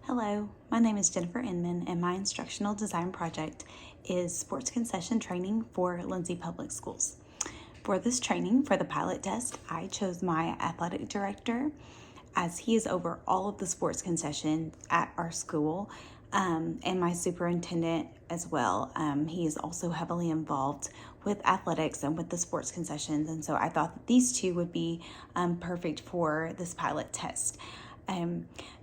Hello, my name is Jennifer Inman, and my instructional design project is sports concession training for Lindsay Public Schools. For this training, for the pilot test, I chose my athletic director as he is over all of the sports concessions at our school, and my superintendent as well. He is also heavily involved with athletics and with the sports concessions, and so I thought that these two would be perfect for this pilot test.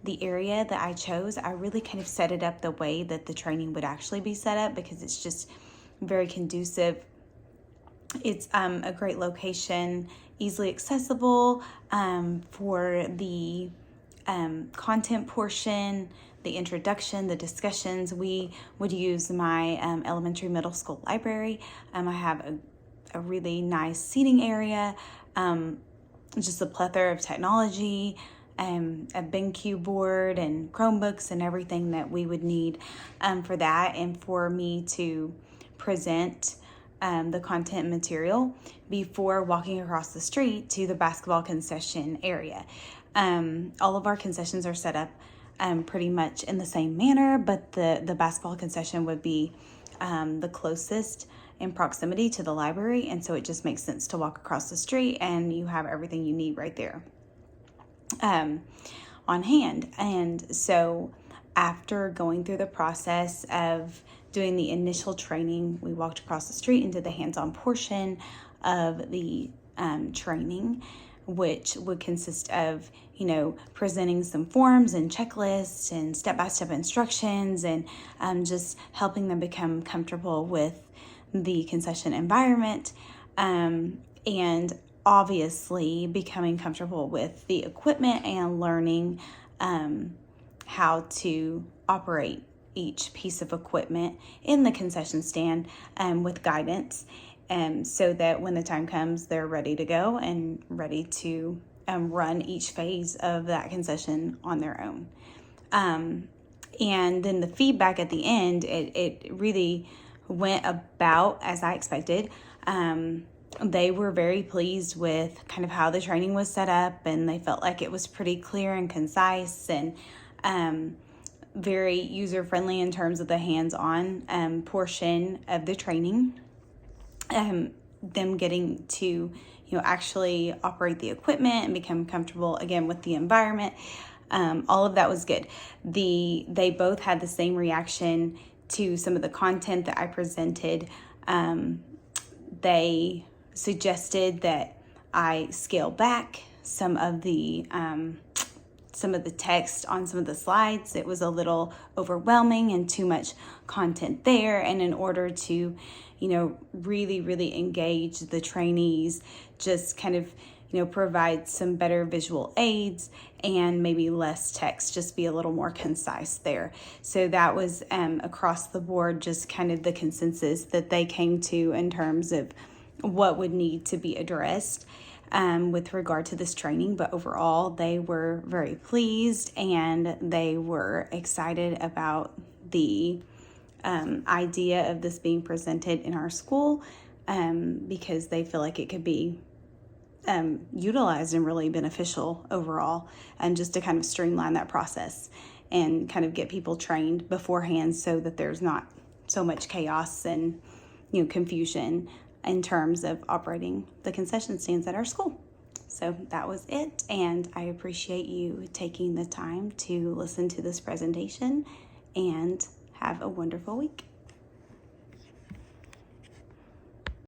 The area that I chose, I really kind of set it up the way that the training would actually be set up because it's just very conducive. It's a great location, easily accessible for the content portion, the introduction, the discussions. We would use my elementary middle school library. I have a really nice seating area, just a plethora of technology, a BenQ board and Chromebooks and everything that we would need for that, and for me to present the content material before walking across the street to the basketball concession area. All of our concessions are set up pretty much in the same manner, but the basketball concession would be the closest in proximity to the library, and so it just makes sense to walk across the street and you have everything you need right there on hand. And so after going through the process of doing the initial training, we walked across the street and did the hands-on portion of the training, which would consist of, presenting some forms and checklists and step-by-step instructions, and just helping them become comfortable with the concession environment, and obviously becoming comfortable with the equipment and learning how to operate each piece of equipment in the concession stand with guidance, so that when the time comes, they're ready to go and ready to run each phase of that concession on their own. And then the feedback at the end, it really went about as I expected. They were very pleased with kind of how the training was set up, and they felt like it was pretty clear and concise and very user-friendly in terms of the hands-on portion of the training. Them getting to actually operate the equipment and become comfortable again with the environment. All of that was good. They both had the same reaction to some of the content that I presented. They suggested that I scale back some of the text on some of the slides. It was a little overwhelming and too much content there. And in order to, really, really engage the trainees, just kind of, provide some better visual aids and maybe less text, just be a little more concise there. So that was across the board, just kind of the consensus that they came to in terms of what would need to be addressed with regard to this training. But overall, they were very pleased and they were excited about the idea of this being presented in our school, because they feel like it could be utilized and really beneficial overall, and just to kind of streamline that process and kind of get people trained beforehand so that there's not so much chaos and confusion in terms of operating the concession stands at our school. So that was it, and I appreciate you taking the time to listen to this presentation, and have a wonderful week.